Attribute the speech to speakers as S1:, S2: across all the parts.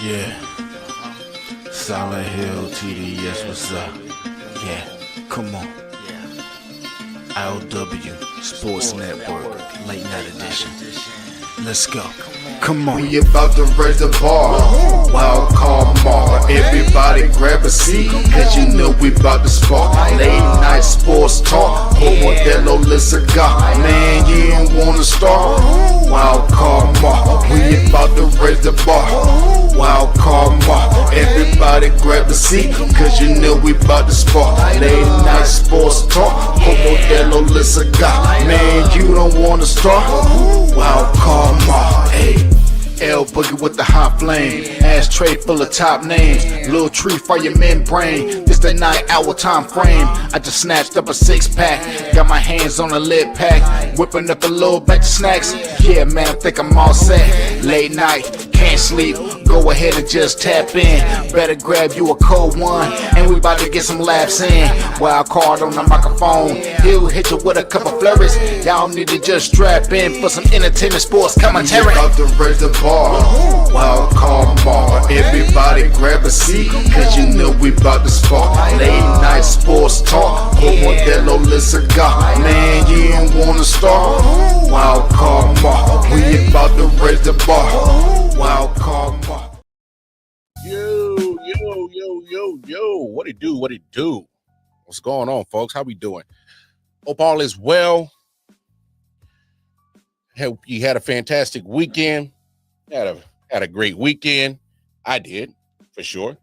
S1: Yeah, Silent Hill TDS, what's up? Yeah, come on. I.O.W. Sports Network, late night edition. Let's go. Come on.
S2: We about to raise the bar. Wild card mark. Everybody grab a seat, cause you know we about to spark. Late night sports talk. Modelo Le Cigar. Man, you don't wanna start. Wild card mark. We about to raise the bar. Wild card mark. Everybody grab a seat, cause you know we about to spark. Late night sports talk. Modelo Le Cigar. Man, you don't wanna start. Wild card mark. Hey. L Boogie with the hot flame, ashtray full of top names, little tree for your membrane. This the 9-hour time frame. I just snatched up a 6-pack, got my hands on a lid pack, whipping up a little batch of snacks. Yeah, man, I think I'm all set. Late night, can't sleep. Go ahead and just tap in. Better grab you a cold one, and we about to get some laps in. Wild card on the microphone, he'll hit you with a couple flurries. Y'all need to just strap in for some entertainment sports commentary. About to raise the bar, wild card bar. Everybody grab a seat, cause you know we about to spark. Late night sports talk, Modelo Le Cigar. Man, you don't wanna start. Wild card bar, we about to raise the bar. Wild card bar.
S3: Yo, what it do? What's going on, folks? How we doing? Hope all is well. Hope you had a fantastic weekend. Had a great weekend. I did, for sure.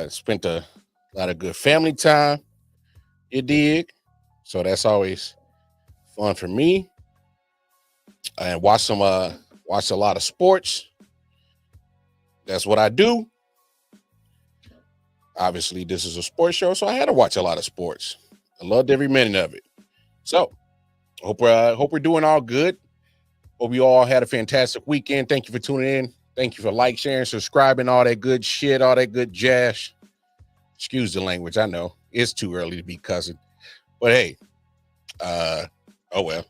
S3: Spent a lot of good family time. You dig? So that's always fun for me. And watched a lot of sports. That's what I do. Obviously, this is a sports show, so I had to watch a lot of sports. I loved every minute of it. So, hope we're doing all good. Hope you all had a fantastic weekend. Thank you for tuning in. Thank you for sharing, subscribing, all that good shit, all that good jazz. Excuse the language. I know it's too early to be cussing, but hey, oh well.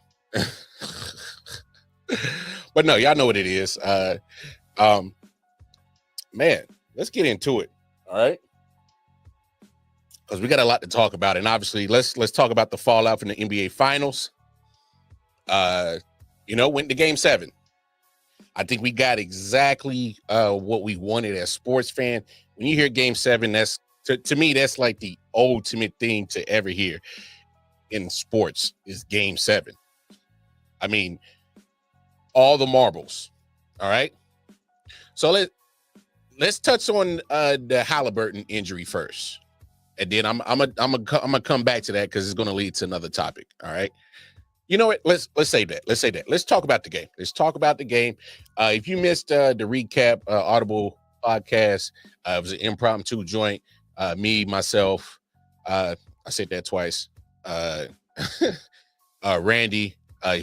S3: But no, y'all know what it is. Man, let's get into it. All right. Because we got a lot to talk about. And obviously, let's talk about the fallout from the NBA Finals. Went to Game 7. I think we got exactly what we wanted as sports fan. When you hear Game 7, that's to me, that's like the ultimate thing to ever hear in sports is Game 7. I mean, all the marbles. All right. So let's touch on the Halliburton injury first. And then I'm gonna come back to that because it's gonna lead to another topic. All right. You know what? Let's say that. Let's talk about the game. If you missed the recap, Audible podcast, it was an impromptu joint. Me, myself, I said that twice. Randy,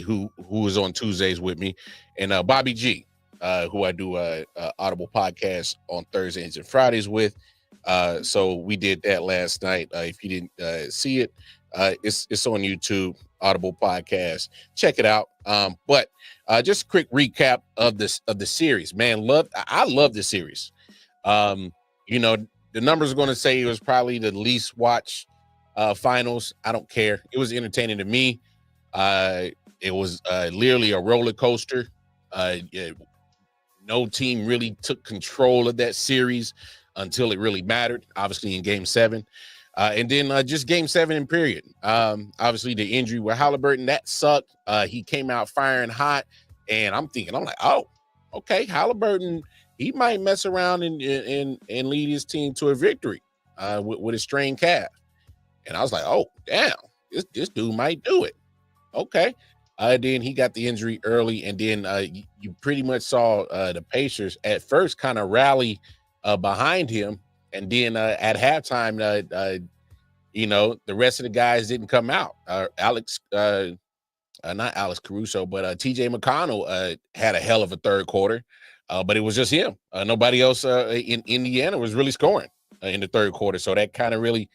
S3: who was on Tuesdays with me, and Bobby G, who I do Audible podcast on Thursdays and Fridays with. So we did that last night. If you didn't see it, it's on YouTube, Audible podcast. Check it out. But just a quick recap of the series. Man, I love this series. The numbers are going to say it was probably the least watched finals. I don't care. It was entertaining to me. It was literally a roller coaster. No team really took control of that series until it really mattered, obviously in Game 7. And then just Game 7 in period. Obviously the injury with Halliburton, that sucked. He came out firing hot, and I'm like, oh, okay, Halliburton, he might mess around and lead his team to a victory with a strained calf. And I was like, oh, damn, this dude might do it. Okay. Then he got the injury early, and then you pretty much saw the Pacers at first kind of rally behind him, and then at halftime, the rest of the guys didn't come out. Not Alex Caruso, but TJ McConnell had a hell of a third quarter, but it was just him. Nobody else in Indiana was really scoring in the third quarter, so that kind of really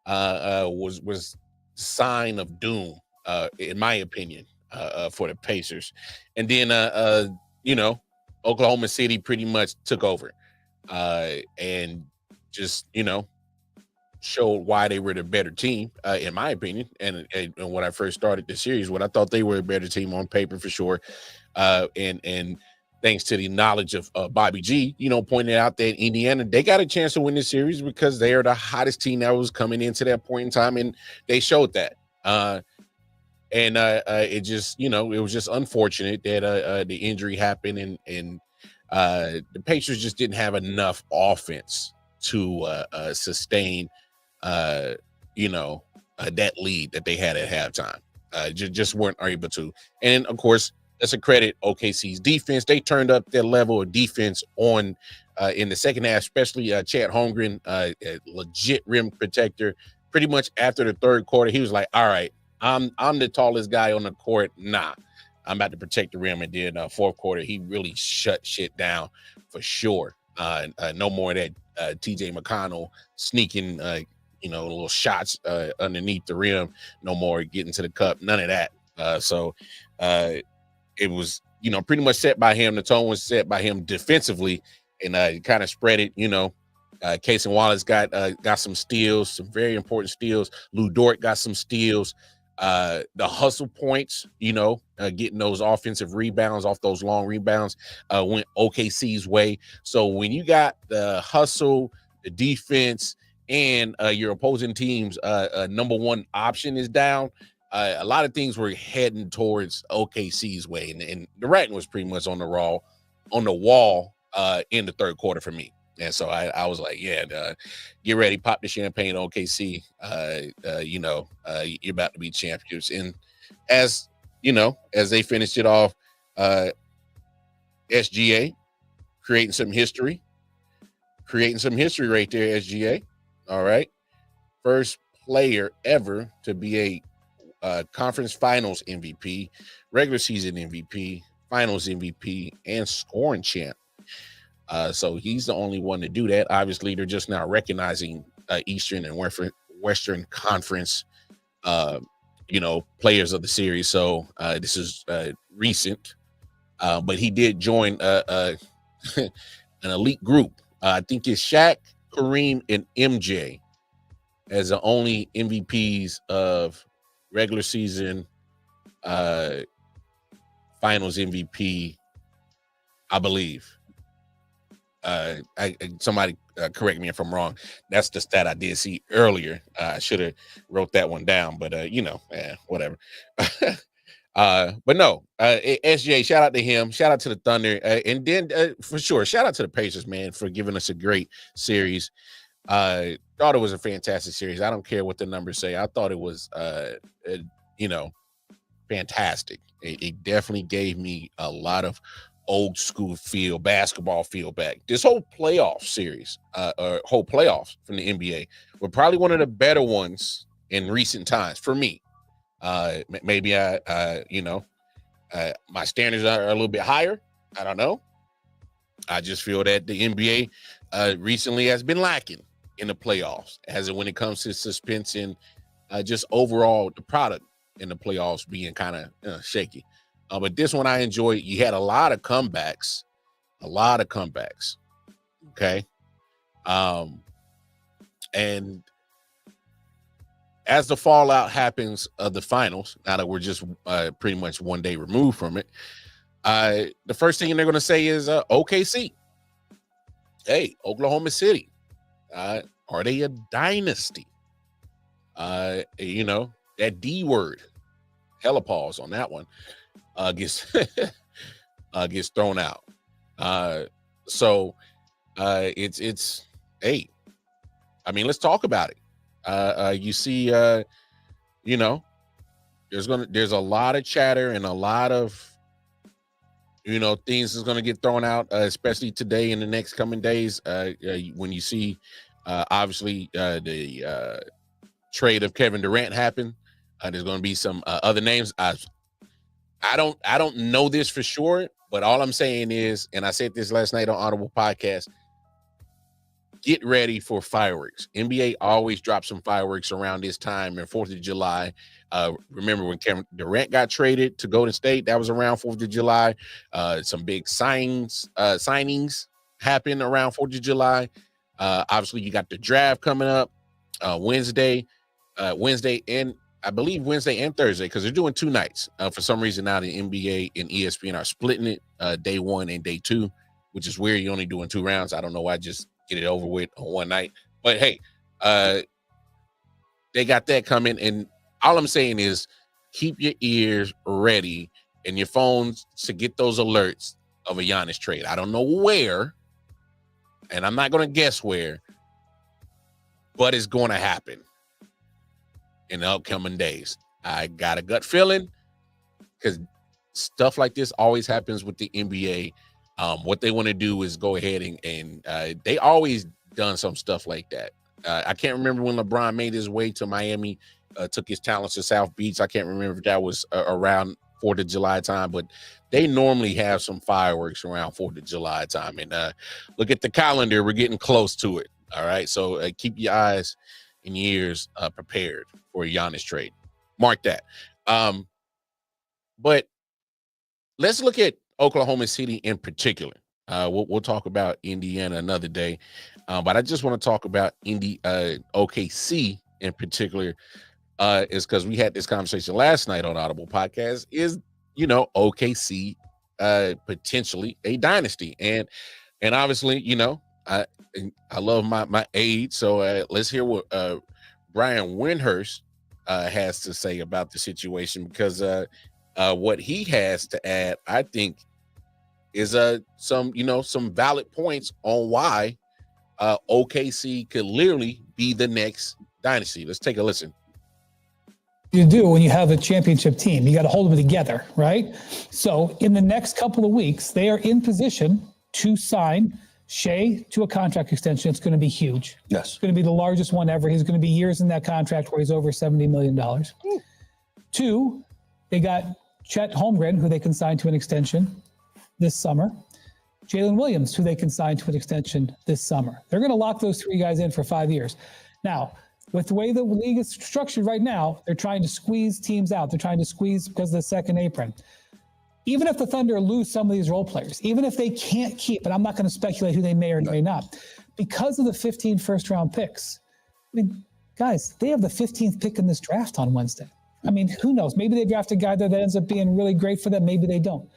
S3: was sign of doom, in my opinion, for the Pacers. And then Oklahoma City pretty much took over, and just showed why they were the better team, in my opinion. And when I first started the series, when I thought they were a better team on paper for sure, and thanks to the knowledge of Bobby G, pointing out that Indiana, they got a chance to win this series because they are the hottest team that was coming into that point in time, and they showed that. It just, it was just unfortunate that the injury happened, and the Pacers just didn't have enough offense to sustain, that lead that they had at halftime. Just weren't able to. And of course, that's a credit OKC's defense. They turned up their level of defense on in the second half, especially Chad Holmgren, a legit rim protector. Pretty much after the third quarter, he was like, "All right, I'm the tallest guy on the court. Nah, I'm about to protect the rim." And then fourth quarter, he really shut shit down for sure. No more of that TJ McConnell sneaking, little shots underneath the rim. No more getting to the cup. None of that. So it was, pretty much set by him. The tone was set by him defensively, and kind of spread it. Casey Wallace got some steals, some very important steals. Lou Dort got some steals. The hustle points, getting those offensive rebounds off those long rebounds went OKC's way. So when you got the hustle, the defense, and your opposing team's number one option is down, a lot of things were heading towards OKC's way, and the writing was pretty much on the wall in the third quarter for me. And so I was like, yeah, get ready, pop the champagne, OKC. You're about to be champions. And as they finished it off, SGA creating some history right there. SGA, all right, first player ever to be a conference finals MVP, regular season MVP, finals MVP, and scoring champ. So he's the only one to do that. Obviously, they're just now recognizing Eastern and Western Conference, players of the series. So this is recent, but he did join an elite group. I think it's Shaq, Kareem, and MJ as the only MVPs of regular season, finals MVP, I believe. Somebody correct me if I'm wrong. That's the stat I did see earlier. I should have wrote that one down, but whatever. But no, SJ, shout out to him. Shout out to the Thunder, and then for sure, shout out to the Pacers, man, for giving us a great series. Thought it was a fantastic series. I don't care what the numbers say. I thought it was, fantastic. It definitely gave me a lot of old school basketball feel back. This whole playoff series, or whole playoffs from the NBA were probably one of the better ones in recent times for me. Maybe my standards are a little bit higher. I don't know. I just feel that the NBA recently has been lacking in the playoffs, as when it comes to suspense and just overall the product in the playoffs being kind of shaky. But this one I enjoyed. You had a lot of comebacks. Okay. And as the fallout happens of the finals, now that we're just pretty much one day removed from it, the first thing they're going to say is OKC. Hey, Oklahoma City. Are they a dynasty? That D word. Hella pause on that one. Gets thrown out. So it's hey, I mean, let's talk about it. You see, there's a lot of chatter and a lot of things is gonna get thrown out, especially today and the next coming days. When you see obviously the trade of Kevin Durant happen, there's gonna be some other names. I don't know this for sure, but all I'm saying is, and I said this last night on Audible podcast, get ready for fireworks. NBA always drops some fireworks around this time and 4th of July. Remember when Kevin Durant got traded to Golden State? That was around 4th of July. Some big signings happen around 4th of July. Obviously, you got the draft coming up Wednesday and I believe Wednesday and Thursday, because they're doing 2 nights. For some reason now the NBA and ESPN are splitting it, day 1 and day 2, which is weird. You're only doing 2 rounds. I don't know why. Just get it over with on one night. But hey, they got that coming. And all I'm saying is keep your ears ready and your phones to get those alerts of a Giannis trade. I don't know where, and I'm not going to guess where, but it's going to happen in the upcoming days. I got a gut feeling, because stuff like this always happens with the NBA. What they want to do is go ahead and they always done some stuff like that. I can't remember when LeBron made his way to Miami, took his talents to South Beach. I can't remember if that was around 4th of July time, but they normally have some fireworks around 4th of July time. And look at the calendar. We're getting close to it. All right. So keep your eyes and your ears prepared for a Giannis trade. Mark that. But let's look at Oklahoma City in particular. We'll talk about Indiana another day. But I just want to talk about OKC in particular, is because we had this conversation last night on I.O.W podcast. Is, OKC potentially a dynasty? And obviously, I love my age. So let's hear what Brian Windhurst has to say about the situation, because what he has to add, I think, is some valid points on why OKC could literally be the next dynasty. Let's take a listen.
S4: You do when you have a championship team. You got to hold them together, right? So in the next couple of weeks, they are in position to sign Shea to a contract extension. It's going to be huge.
S5: Yes.
S4: It's going to be the largest one ever. He's going to be years in that contract where he's over $70 million. 2, they got Chet Holmgren, who they can sign to an extension this summer. Jalen Williams, who they can sign to an extension this summer. They're going to lock those 3 guys in for 5 years. Now, with the way the league is structured right now, they're trying to squeeze teams out. They're trying to squeeze because of the second apron. Even if the Thunder lose some of these role players, even if they can't keep, and I'm not going to speculate who they may or may not, because of the 15 first-round picks. I mean, guys, they have the 15th pick in this draft on Wednesday. I mean, who knows? Maybe they draft a guy that ends up being really great for them. Maybe they don't.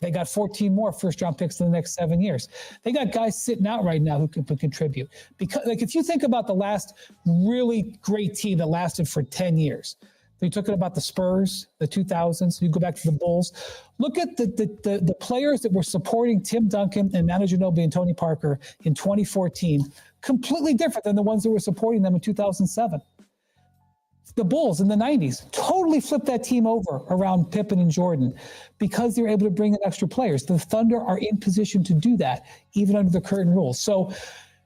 S4: They got 14 more first-round picks in the next 7 years. They got guys sitting out right now who can contribute. Because, if you think about the last really great team that lasted for 10 years, you took it about the Spurs, the 2000s. You go back to the Bulls. Look at the players that were supporting Tim Duncan and Manu Ginobili and Tony Parker in 2014. Completely different than the ones that were supporting them in 2007. The Bulls in the 90s totally flipped that team over around Pippen and Jordan because they were able to bring in extra players. The Thunder are in position to do that, even under the current rules. So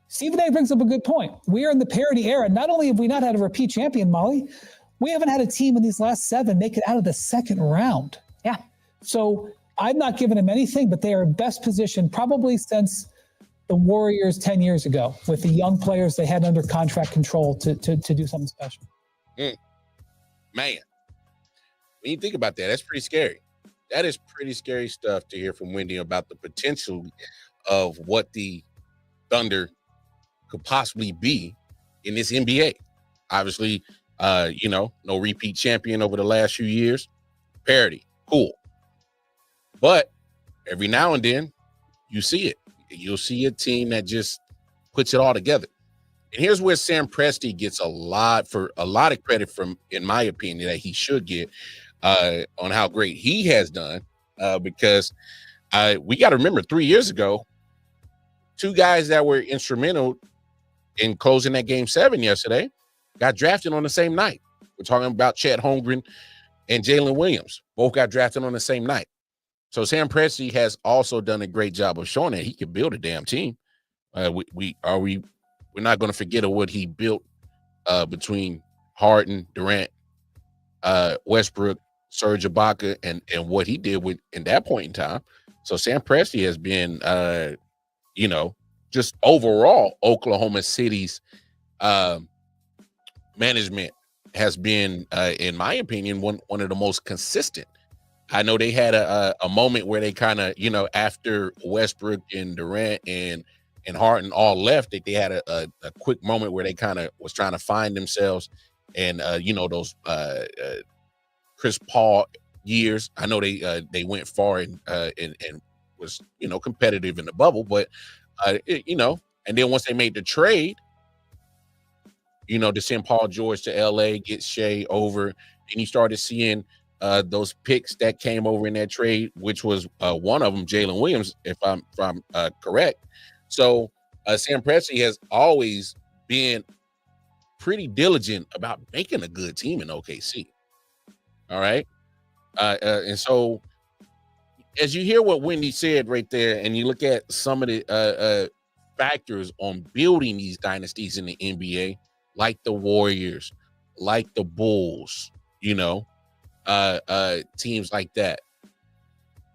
S4: Stephen A. brings up a good point. We are in the parity era. Not only have we not had a repeat champion, Molly, we haven't had a team in these last 7 make it out of the second round.
S6: Yeah.
S4: So I'm not giving them anything, but they are best positioned probably since the Warriors 10 years ago with the young players they had under contract control to do something special.
S3: Man, when you think about that, that's pretty scary. That is pretty scary stuff to hear from Wendy about the potential of what the Thunder could possibly be in this NBA. Obviously, no repeat champion over the last few years. Parity, cool. But every now and then, you see it. You'll see a team that just puts it all together. And here's where Sam Presti gets a lot of credit from, in my opinion, that he should get on how great he has done. Because we got to remember 3 years ago, 2 guys that were instrumental in closing that game 7 yesterday got drafted on the same night. We're talking about Chet Holmgren and Jalen Williams. Both got drafted on the same night. So Sam Presti has also done a great job of showing that he can build a damn team. We're not going to forget what he built between Harden, Durant, Westbrook, Serge Ibaka, and what he did in that point in time. So Sam Presti has been, just overall Oklahoma City's management has been, in my opinion, one of the most consistent. I know they had a moment where they kind of, after Westbrook and Durant and Harden all left, they had a quick moment where they kind of was trying to find themselves, and those Chris Paul years. I know they went far and was competitive in the bubble, but and then once they made the trade, to send Paul George to LA, get Shea over, and you started seeing those picks that came over in that trade, which was one of them, Jalen Williams, if I'm correct. So Sam Presti has always been pretty diligent about making a good team in OKC. All right. And so as you hear what Wendy said right there, and you look at some of the factors on building these dynasties in the NBA, like the Warriors, like the Bulls, teams like that,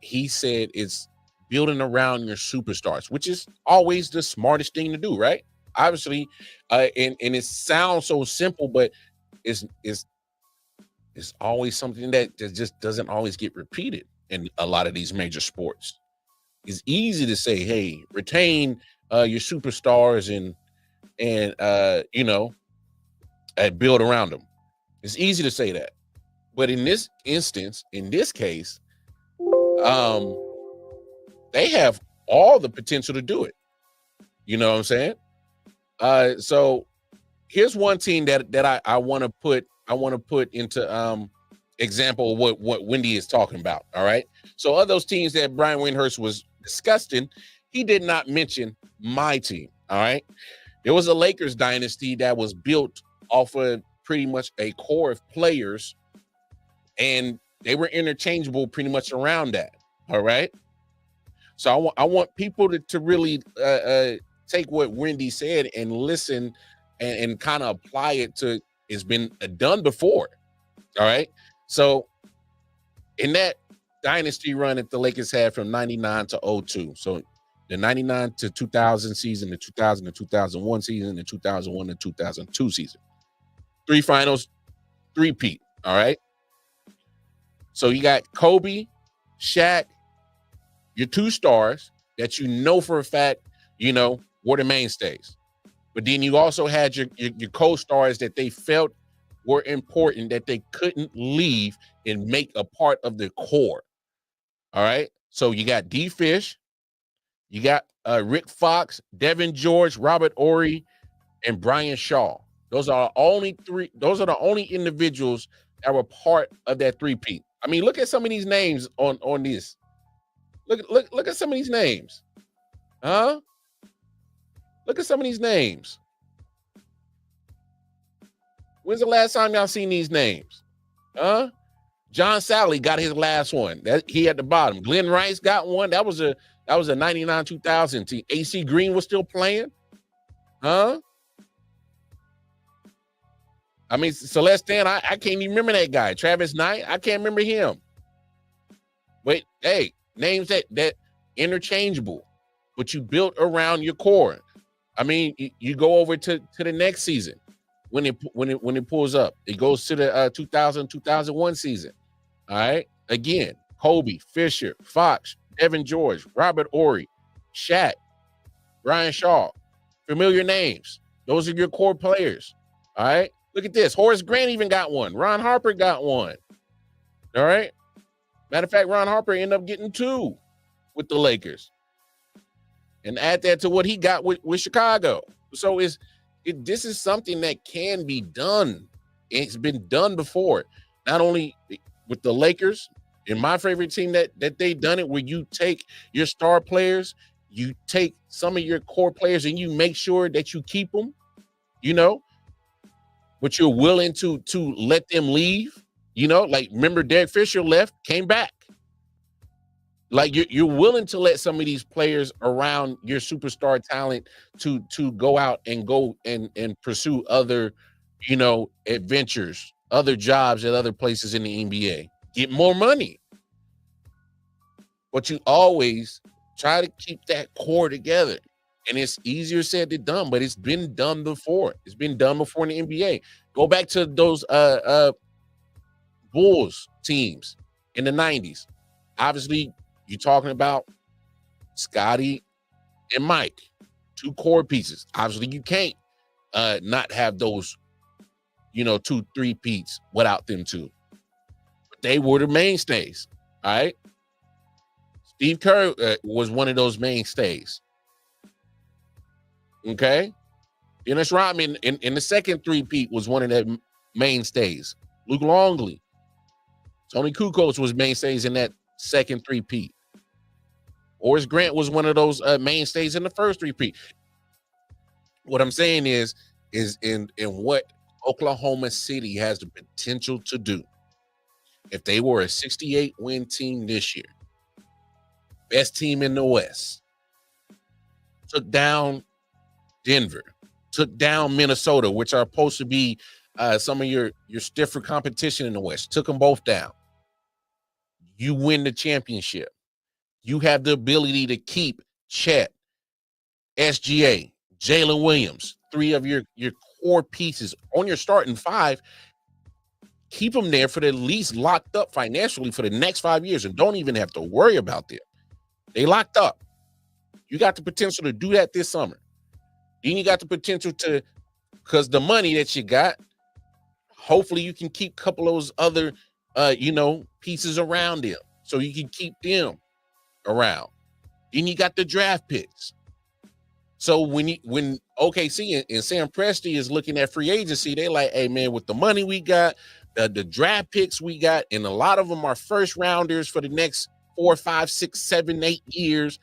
S3: he said it's building around your superstars, which is always the smartest thing to do, right? Obviously, and it sounds so simple, but it's always something that just doesn't always get repeated in a lot of these major sports. It's easy to say, hey, retain your superstars and build around them. It's easy to say that. But in this instance, in this case, they have all the potential to do it. You know what I'm saying? So here's one team that I want to put into example of what Wendy is talking about. All right. So of those teams that Brian Windhurst was discussing, he did not mention my team. All right. There was a Lakers dynasty that was built off of pretty much a core of players, and they were interchangeable pretty much around that. All right. So I want people to really take what Wendy said and listen and kind of apply it to, it's been done before. All right. So in that dynasty run that the Lakers had from 99 to 02. So the 99 to 2000 season, the 2000 to 2001 season, the 2001 to 2002 season. 3 finals, 3-peat. All right. So you got Kobe, Shaq, your 2 stars that for a fact, were the mainstays. But then you also had your co-stars that they felt were important, that they couldn't leave and make a part of the core. All right. So you got D Fish, you got Rick Fox, Devin George, Robert Horry, and Brian Shaw. Those are the only individuals that were part of that 3-peat. I mean, look at some of these names on this. Look at some of these names. Huh? Look at some of these names. When's the last time y'all seen these names? Huh? John Sally got his last one. That he at the bottom. Glenn Rice got one. That was a 99-2000 team. AC Green was still playing. Huh? I mean, Celestin, I can't even remember that guy. Travis Knight, I can't remember him. But hey, names that interchangeable, but you built around your core. I mean, you go over to the next season when it pulls up. It goes to the 2000-2001 season. All right. Again, Kobe, Fisher, Fox, Devin George, Robert Horry, Shaq, Brian Shaw. Familiar names. Those are your core players. All right. Look at this. Horace Grant even got one. Ron Harper got one. All right. Matter of fact, Ron Harper ended up getting 2 with the Lakers. And add that to what he got with Chicago. So this is something that can be done. It's been done before. Not only with the Lakers, in my favorite team that they've done it, where you take your star players, you take some of your core players and you make sure that you keep them, but you're willing to let them leave, like remember Derek Fisher left, came back. Like you're willing to let some of these players around your superstar talent to go out and pursue other, adventures, other jobs at other places in the NBA, get more money. But you always try to keep that core together. And it's easier said than done, but it's been done before. It's been done before in the NBA. Go back to those Bulls teams in the 90s. Obviously, you're talking about Scotty and Mike, two core pieces. Obviously, you can't not have those, 2 3-peats without them two. But they were the mainstays, all right? Steve Kerr was one of those mainstays. Okay? Dennis Rodman in the second 3-peat was one of the mainstays. Luke Longley. Tony Kukoc was mainstays in that second 3-peat. Horace Grant was one of those mainstays in the first 3-peat. What I'm saying is in what Oklahoma City has the potential to do. If they were a 68-win team this year, best team in the West, took down Denver, took down Minnesota, which are supposed to be some of your stiffer competition in the West, took them both down. You win the championship. You have the ability to keep Chet, SGA, Jalen Williams, 3 of your core pieces on your starting 5. Keep them there for the least locked up financially for the next 5 years and don't even have to worry about them. They locked up. You got the potential to do that this summer. Then you got the potential to, because the money that you got, hopefully you can keep a couple of those other, pieces around them so you can keep them around. Then you got the draft picks. So when OKC and Sam Presti is looking at free agency, they like, hey man, with the money we got, the draft picks we got, and a lot of them are first rounders for the next 4, 5, 6, 7, 8 years.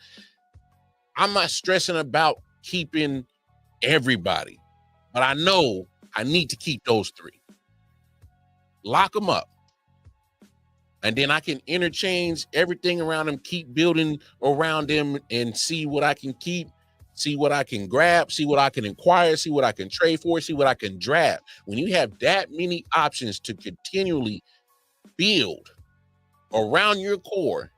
S3: I'm not stressing about keeping everybody, but I know I need to keep those 3. Lock them up. And then I can interchange everything around them, keep building around them and see what I can keep, see what I can grab, see what I can acquire, see what I can trade for, see what I can draft. When you have that many options to continually build around your core,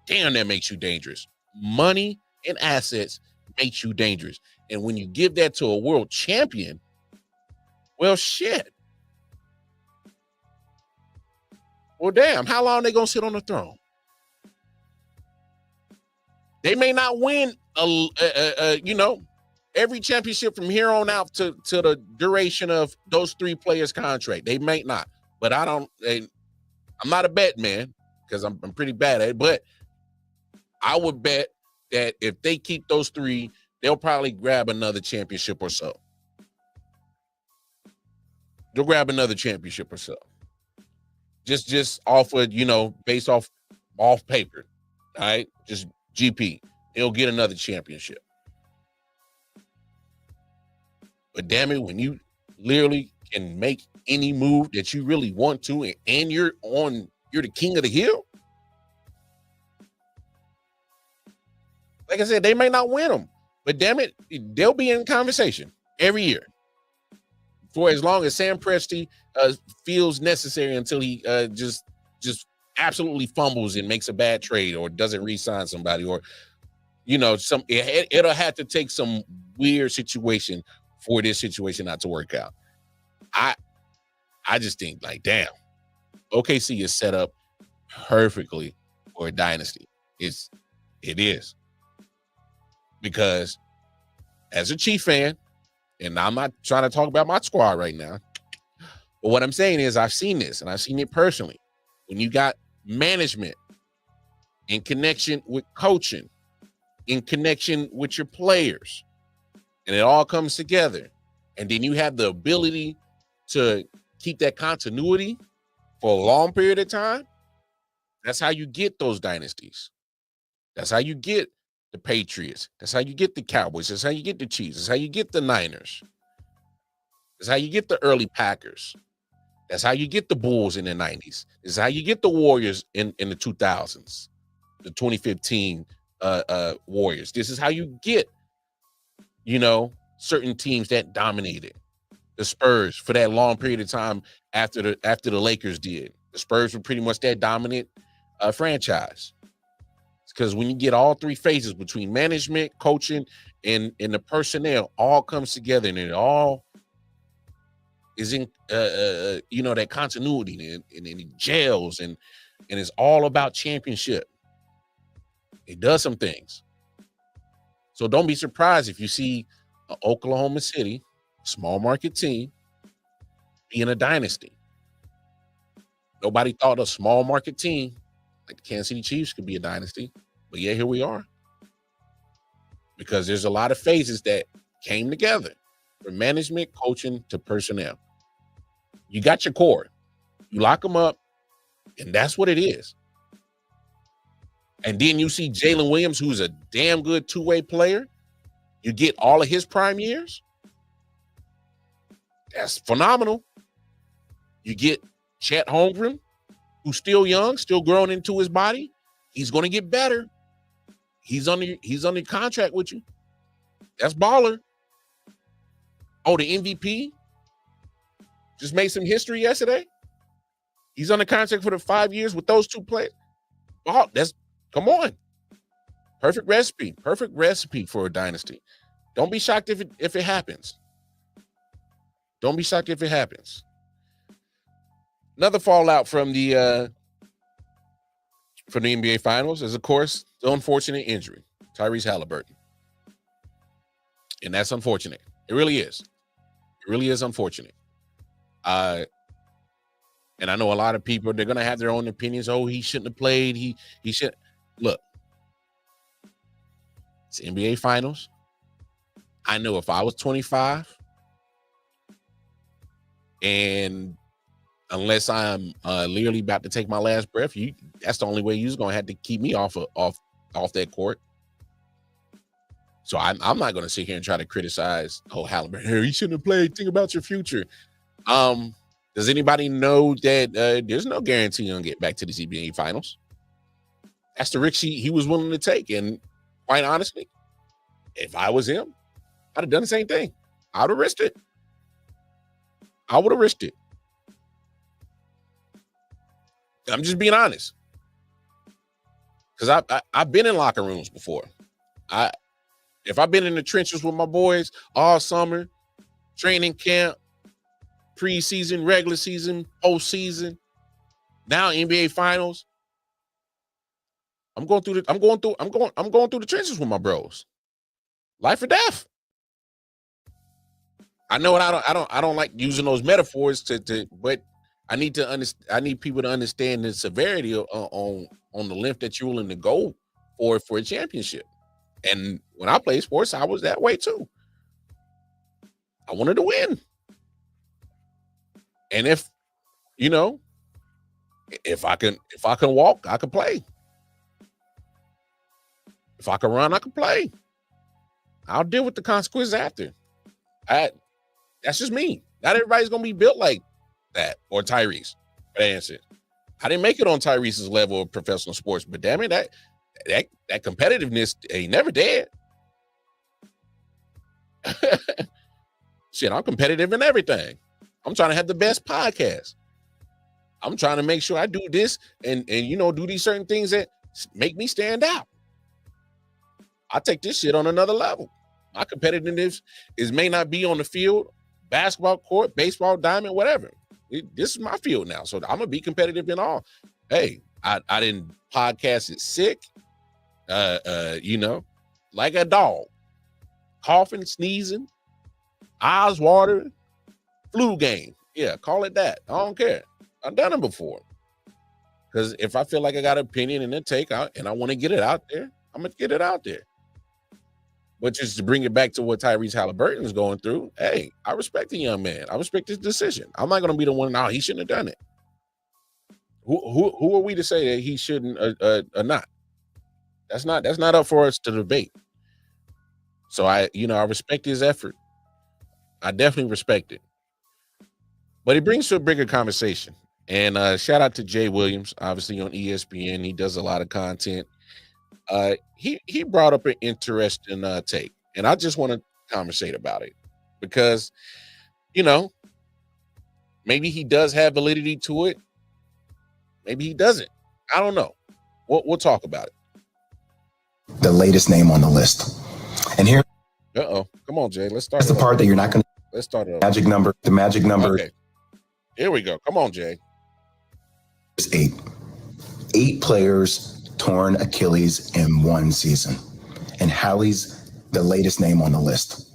S3: damn, that makes you dangerous. Money and assets makes you dangerous. And when you give that to a world champion, well, shit. Well, damn, how long are they going to sit on the throne? They may not win, every championship from here on out to the duration of those 3 players' contract. They may not, but I'm not a bet man because I'm pretty bad at it, but I would bet that if they keep those 3, they'll probably grab another championship or so. They'll grab another championship or so. Just off of, based off paper. All right. Just GP. He'll get another championship. But damn it, when you literally can make any move that you really want to, and you're the king of the hill. Like I said, they may not win them, but damn it, they'll be in conversation every year for as long as Sam Presti feels necessary until he just absolutely fumbles and makes a bad trade or doesn't re-sign somebody, or it'll have to take some weird situation for this situation not to work out. I just think like, damn, OKC is set up perfectly for a dynasty. It is. Because as a Chief fan, and I'm not trying to talk about my squad right now, but what I'm saying is I've seen this, and I've seen it personally. When you got management in connection with coaching, in connection with your players, and it all comes together, and then you have the ability to keep that continuity for a long period of time, that's how you get those dynasties. That's how you get the Patriots. That's how you get the Cowboys. That's how you get the Chiefs. That's how you get the Niners. That's how you get the early Packers. That's how you get the Bulls in the 90s. This is how you get the Warriors in the 2000s, the 2015 Warriors. This is how you get, certain teams that dominated. The Spurs for that long period of time after the Lakers did. The Spurs were pretty much that dominant franchise. It's Because when you get all three phases between management, coaching, and the personnel all comes together, and it all is in that continuity and it gels, and it's all about championship. It does some things. So don't be surprised if you see Oklahoma City, small market team, being a dynasty. Nobody thought a small market team like the Kansas City Chiefs could be a dynasty, but yeah, here we are. Because there's a lot of phases that came together, from management, coaching to personnel. You got your core, you lock them up, and that's what it is. And then you see Jalen Williams, who's a damn good two-way player. You get all of his prime years. That's phenomenal. You get Chet Holmgren, who's still young, still growing into his body. He's going to get better. He's under contract with you. That's baller. Oh, the MVP just made some history yesterday. He's under contract for the 5 years with those two players. Oh, come on. Perfect recipe for a dynasty. Don't be shocked if it happens. Don't be shocked if it happens. Another fallout from the NBA Finals is, of course, the unfortunate injury, Tyrese Halliburton. And that's unfortunate. It really is. It really is unfortunate. And I know a lot of people, they're going to have their own opinions. Oh, he shouldn't have played. He should. Look, it's NBA Finals. I know if I was 25 and unless I'm literally about to take my last breath, that's the only way you're going to have to keep me off that court. So I'm not going to sit here and try to criticize, Halliburton, hey, he shouldn't have played. Think about your future. Does anybody know that there's no guarantee he'll get back to the NBA Finals? That's the risk he was willing to take. And quite honestly, if I was him, I'd have done the same thing. I would have risked it. I would have risked it. I'm just being honest. Because I've been in locker rooms before. If I've been in the trenches with my boys all summer, training camp, preseason, regular season, postseason, now NBA Finals, I'm going through the trenches with my bros. Life or death. I know I don't like using those metaphors but I need people to understand the severity on the length that you're willing to go for a championship. And when I played sports, I was that way too. I wanted to win. And if I can walk, I can play. If I can run, I can play. I'll deal with the consequences after. That's just me. Not everybody's gonna be built like that or Tyrese. That's it. I didn't make it on Tyrese's level of professional sports, but damn it, that competitiveness ain't never dead. Shit, I'm competitive in everything. I'm trying to have the best podcast. I'm trying to make sure I do this and do these certain things that make me stand out. I take this shit on another level. My competitiveness may not be on the field, basketball court, baseball diamond, whatever. This is my field now, so I'm gonna be competitive in all. Hey, I didn't podcast it sick, like a dog, coughing, sneezing, eyes watering, flu game. Yeah, call it that. I don't care. I've done it before. Because if I feel like I got an opinion and a take out and I want to get it out there, I'm gonna get it out there. But just to bring it back to what Tyrese Halliburton is going through, hey, I respect the young man. I respect his decision. I'm not going to be the one, no, he shouldn't have done it. Who are we to say that he shouldn't or not? That's not up for us to debate. So I respect his effort. I definitely respect it. But it brings to a bigger conversation. And shout out to Jay Williams, obviously on ESPN. He does a lot of content. He brought up an interesting take, and I just want to conversate about it because, maybe he does have validity to it. Maybe he doesn't. I don't know. We'll talk about it.
S5: the latest name on the list. And here's
S3: Come on, Jay. Let's start
S5: the part that you're not going to.
S3: Let's start it.
S5: Magic number. The magic number.
S3: Okay. Here we go. Come on, Jay.
S5: Is 8. 8 players torn Achilles in one season. And Hallie's the latest name on the list.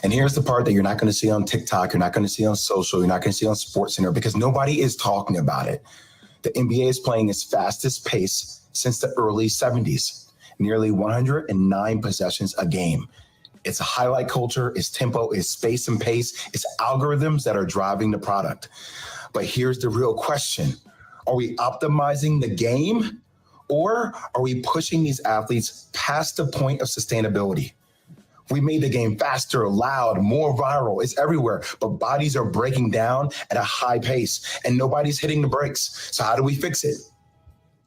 S5: And here's the part that you're not going to see on TikTok. You're not going to see on social. You're not going to see on SportsCenter because nobody is talking about it. The NBA is playing its fastest pace since the early 70s. Nearly 109 possessions a game. It's a highlight culture, it's tempo, it's space and pace, it's algorithms that are driving the product. But here's the real question. Are we optimizing the game or are we pushing these athletes past the point of sustainability? We made the game faster, loud, more viral. It's everywhere, but bodies are breaking down at a high pace and nobody's hitting the brakes. So how do we fix it?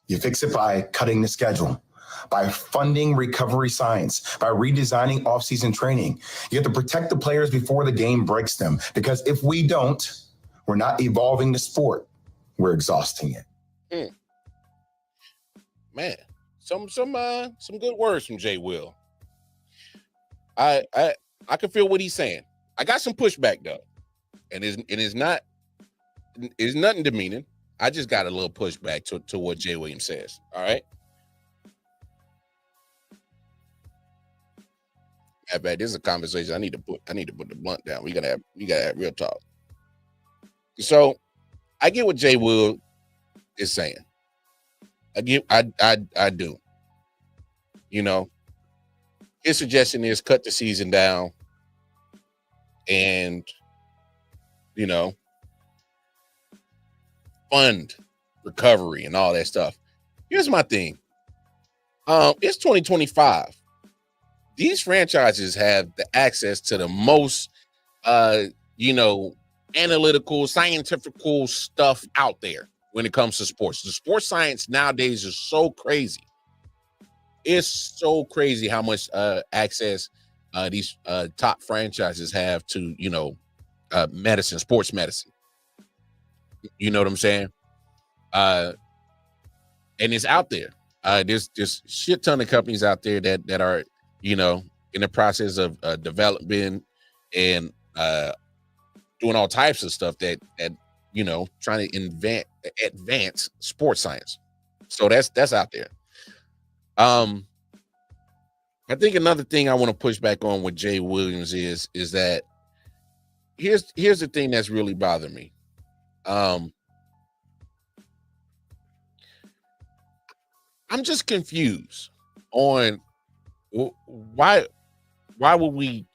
S5: You fix it by cutting the schedule, by funding recovery science, by redesigning off-season training. You have to protect the players before the game breaks them, because if we don't, we're not evolving the sport. We're exhausting it.
S3: Man, some good words from Jay Will. I can feel what he's saying. I got some pushback though, and it's nothing demeaning. I just got a little pushback to what Jay Williams says. All right. I bet this is a conversation I need to put the blunt down. We gotta have real talk. So I get what Jay Will is saying. I do. You know, his suggestion is cut the season down and, you know, fund recovery and all that stuff. Here's my thing. It's 2025. These franchises have the access to the most, analytical, scientifical stuff out there when it comes to sports. The sports science nowadays is so crazy. It's so crazy how much access these top franchises have to, medicine, sports medicine. You know what I'm saying? And it's out there. There's shit ton of companies out there that are, in the process of developing and doing all types of stuff that trying to advance sports science. So that's out there. I think another thing I want to push back on with Jay Williams is that here's the thing that's really bothering me. I'm just confused on why would we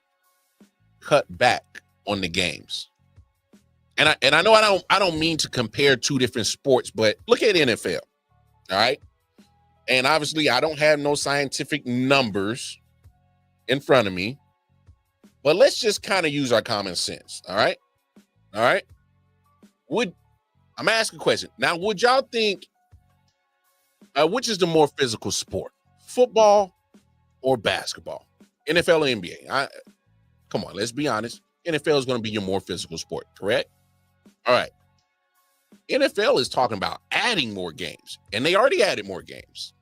S3: cut back on the games? And I know I don't mean to compare two different sports, but look at NFL. All right. And obviously I don't have no scientific numbers in front of me, but let's just kind of use our common sense. All right. All right. I'm asking a question. Now, would y'all think which is the more physical sport? Football or basketball? NFL or NBA? Come on, let's be honest. NFL is going to be your more physical sport, correct? All right. NFL is talking about adding more games, and they already added more games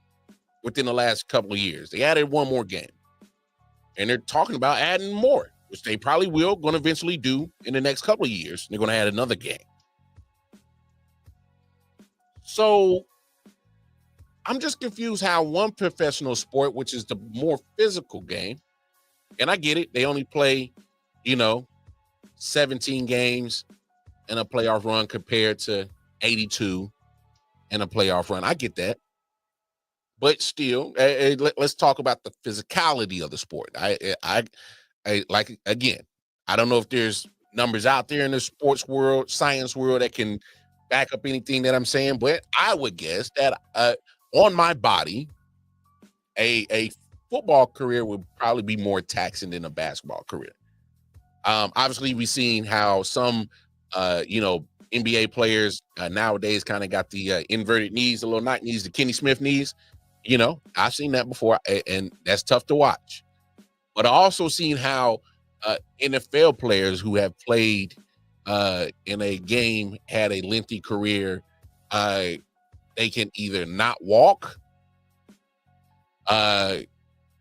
S3: within the last couple of years. They added one more game, and they're talking about adding more, which they probably going to eventually do in the next couple of years. They're going to add another game. So I'm just confused how one professional sport, which is the more physical game, and I get it, they only play, 17 games in a playoff run compared to 82 in a playoff run. I get that. But still, let's talk about the physicality of the sport. I like, again, I don't know if there's numbers out there in the sports world, science world that can back up anything that I'm saying, but I would guess that on my body, a football career would probably be more taxing than a basketball career. Obviously, we've seen how some, NBA players nowadays kind of got the inverted knees, the little knock knees, the Kenny Smith knees. I've seen that before, and that's tough to watch. But I also seen how NFL players who have played in a game, had a lengthy career, they can either not walk,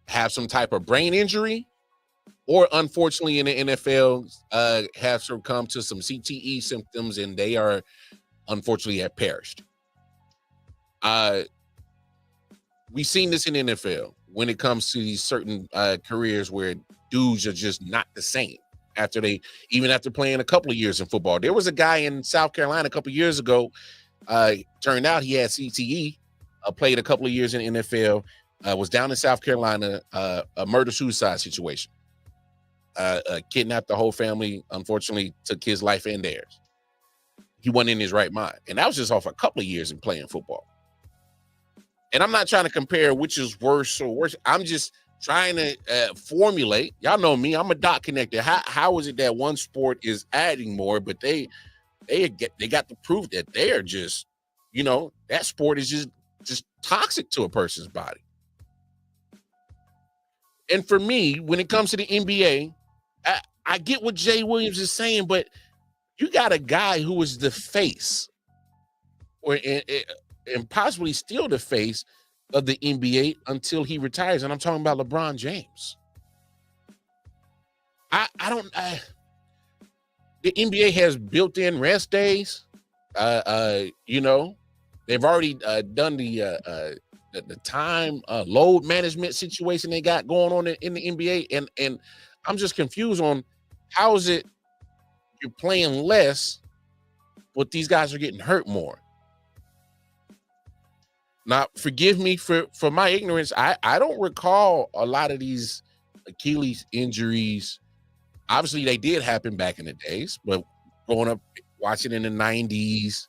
S3: have some type of brain injury, or unfortunately in the NFL, have succumbed to some CTE symptoms, and they are unfortunately have perished. We've seen this in the NFL when it comes to these certain careers where dudes are just not the same after playing a couple of years in football. There was a guy in South Carolina a couple of years ago. Turned out he had CTE. Played a couple of years in the NFL. Was down in South Carolina. A murder-suicide situation. Kidnapped the whole family. Unfortunately, took his life and theirs. He wasn't in his right mind, and that was just off a couple of years in playing football. And I'm not trying to compare which is worse or worse. I'm just trying to formulate. Y'all know me. I'm a dot connector. How is it that one sport is adding more, but they got to prove that they are just, that sport is just toxic to a person's body. And for me, when it comes to the NBA, I get what Jay Williams is saying, but you got a guy who is the face, and possibly still the face of the NBA until he retires. And I'm talking about LeBron James. The NBA has built-in rest days. They've already done the time load management situation they got going on in the NBA. And I'm just confused on how is it you're playing less, but these guys are getting hurt more. Now, forgive me for my ignorance. I don't recall a lot of these Achilles injuries. Obviously, they did happen back in the days, but growing up, watching in the 90s,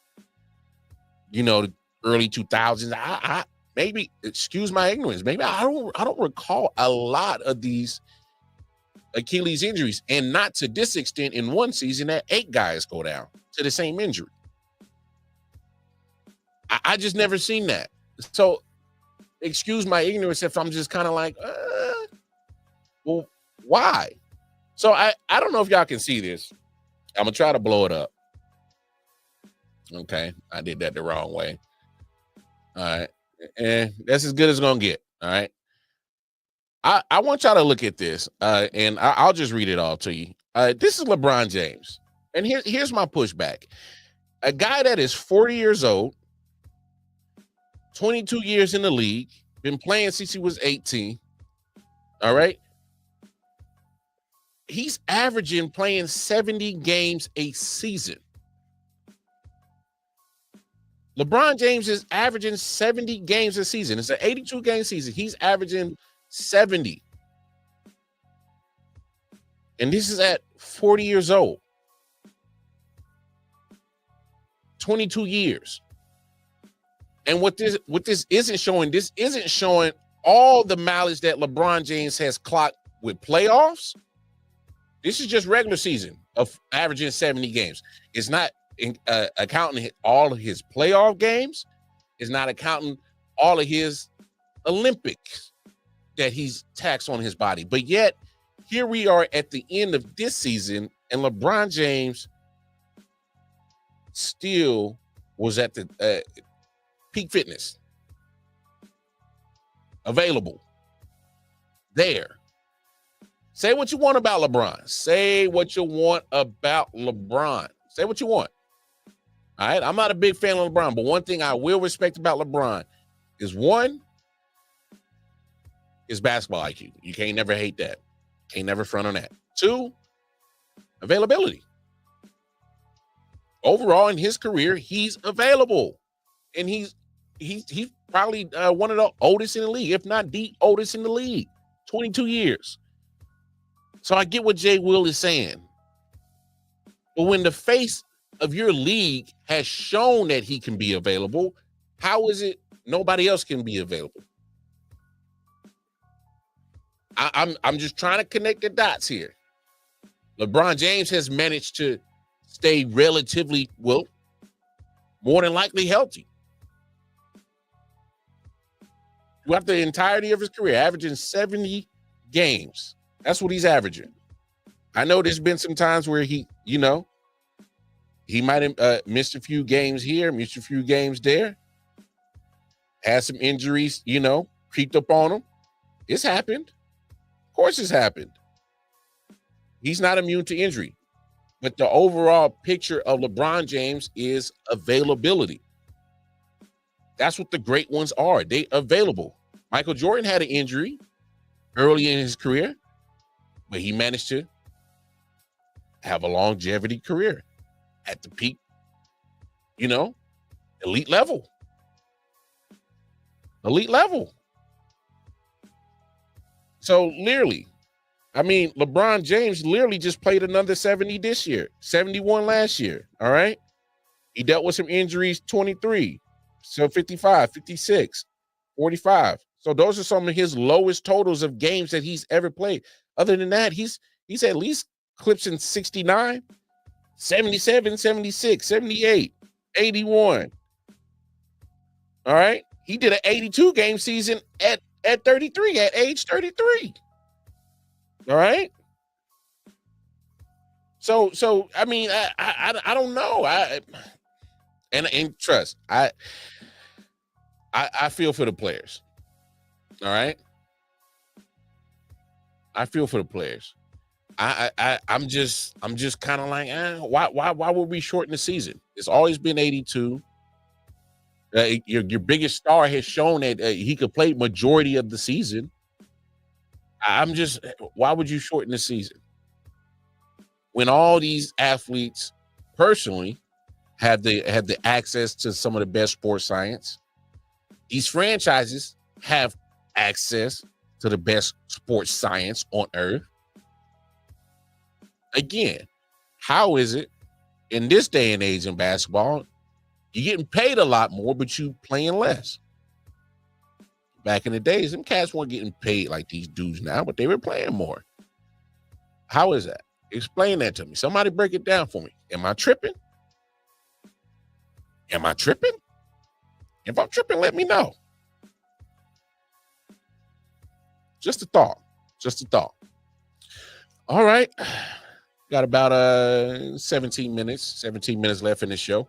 S3: the early 2000s, I maybe, excuse my ignorance, maybe I don't recall a lot of these Achilles injuries, and not to this extent. In one season that 8 guys go down to the same injury. I just never seen that. So excuse my ignorance if I'm just kind of like, well, why? So I don't know if y'all can see this. I'm gonna try to blow it up. Okay, I did that the wrong way. All right, and that's as good as it's gonna get. All right, I want y'all to look at this, and I'll just read it all to you. This is LeBron James, and here's my pushback: a guy that is 40 years old, 22 years in the league, been playing since he was 18. All right. He's averaging playing 70 games a season. LeBron James is averaging 70 games a season. It's an 82-game season. He's averaging 70. And this is at 40 years old. 22 years. And what this isn't showing all the mileage that LeBron James has clocked with playoffs. This is just regular season of averaging 70 games. It's not accounting all of his playoff games. It's not accounting all of his Olympics that he's taxed on his body. But yet, here we are at the end of this season, and LeBron James still was at the peak fitness, available there. Say what you want about LeBron. Say what you want about LeBron. Say what you want. All right. I'm not a big fan of LeBron, but one thing I will respect about LeBron is, one, his basketball IQ. You can't never hate that. Can't never front on that. 2, availability. Overall in his career, he's available. And he's probably one of the oldest in the league, if not the oldest in the league. 22 years. So I get what Jay Will is saying. But when the face of your league has shown that he can be available, how is it nobody else can be available? I'm just trying to connect the dots here. LeBron James has managed to stay relatively, well, more than likely healthy throughout the entirety of his career, averaging 70 games. That's what he's averaging. I know there's been some times where he might have missed a few games here, missed a few games there, had some injuries, creeped up on him. It's happened. Of course it's happened. He's not immune to injury. But the overall picture of LeBron James is availability. That's what the great ones are. They available. Michael Jordan had an injury early in his career, but he managed to have a longevity career at the peak, elite level. Elite level. So literally, LeBron James literally just played another 70 this year, 71 last year. All right. He dealt with some injuries, 23, so 55, 56, 45. So those are some of his lowest totals of games that he's ever played. Other than that, he's at least clips in 69, 77, 76, 78, 81. All right. He did an 82 game season at 33, at age 33. All right. So I don't know. And trust, I feel for the players. All right. I feel for the players. I'm just kind of like, why would we shorten the season? It's always been 82. Your biggest star has shown that he could play majority of the season. Why would you shorten the season? When all these athletes personally have the access to some of the best sports science, these franchises have access to the best sports science on earth. Again, how is it in this day and age in basketball, you're getting paid a lot more, but you playing less? Back in the days, them cats weren't getting paid like these dudes now, but they were playing more. How is that? Explain that to me. Somebody break it down for me. Am I tripping? Am I tripping? If I'm tripping, let me know. Just a thought. Just a thought. All right. Got about 17 minutes left in the show.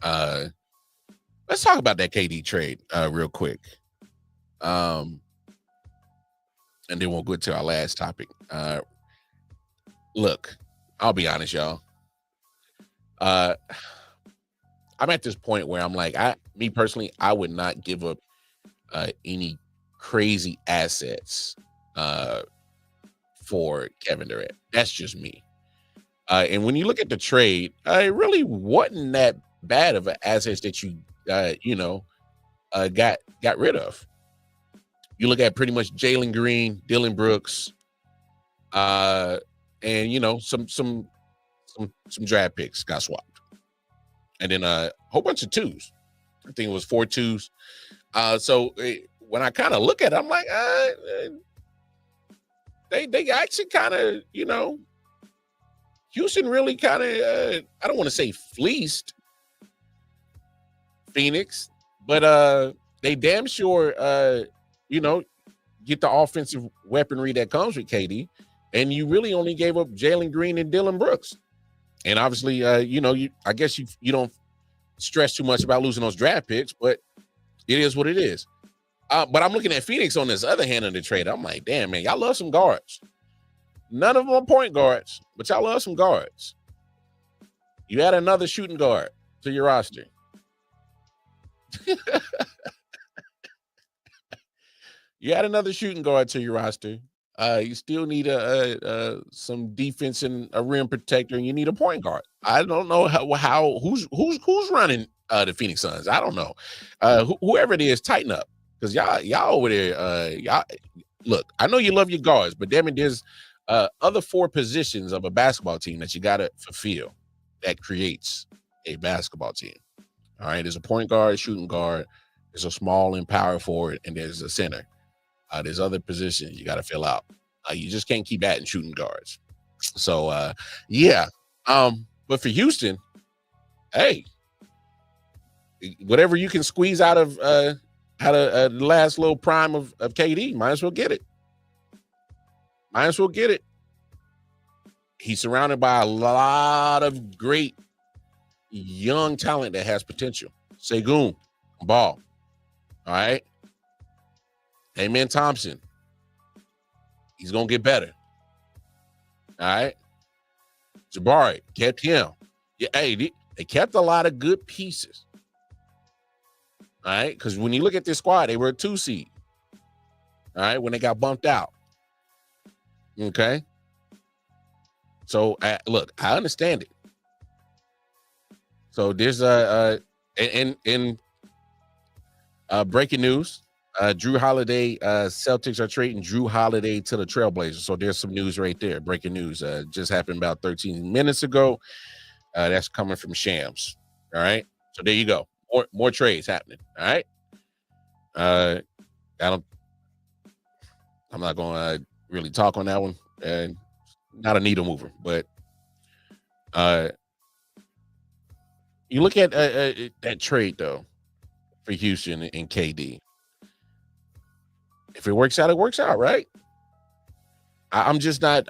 S3: Let's talk about that KD trade real quick. And then we'll go to our last topic. Look, I'll be honest, y'all. I'm at this point where I'm like, me personally, I would not give up any crazy assets for Kevin Durant. That's just me. And when you look at the trade, it really wasn't that bad of an assets that you got rid of. You look at pretty much Jalen Green, Dylan Brooks, and some draft picks got swapped, and then a whole bunch of twos. I think it was 4 twos. So when I kind of look at it, I'm like, they actually kind of, Houston really kind of, I don't want to say fleeced Phoenix, but they damn sure, get the offensive weaponry that comes with KD, and you really only gave up Jalen Green and Dylan Brooks. And obviously, I guess you don't stress too much about losing those draft picks, but it is what it is. But I'm looking at Phoenix on this other hand of the trade. I'm like, damn, man, y'all love some guards. None of them are point guards, but y'all love some guards. You add another shooting guard to your roster. You add another shooting guard to your roster. You still need some defense and a rim protector, and you need a point guard. I don't know who's running the Phoenix Suns. I don't know. Whoever it is, tighten up, because y'all over there. Y'all look. I know you love your guards, but damn it, there's other 4 positions of a basketball team that you gotta fulfill that creates a basketball team. All right, there's a point guard, shooting guard, there's a small and power forward, and there's a center. There's other positions you got to fill out. You just can't keep adding shooting guards. So, but for Houston, hey, whatever you can squeeze out of the last little prime of KD, might as well get it. Might as well get it. He's surrounded by a lot of great young talent that has potential. Sengun, ball. All right. Amen Thompson. He's gonna get better. All right. Jabari kept him. Yeah, hey, they kept a lot of good pieces. All right, because when you look at this squad, they were a 2 seed. All right, when they got bumped out. Okay. So look, I understand it. So there's breaking news. Drew Holiday, Celtics are trading Drew Holiday to the Trailblazers. So there's some news right there. Breaking news. Just happened about 13 minutes ago. That's coming from Shams. All right. So there you go. More trades happening. All right. I'm not going to really talk on that one. Not a needle mover, but you look at that trade though for Houston and KD. If it works out, it works out, right? I'm just not.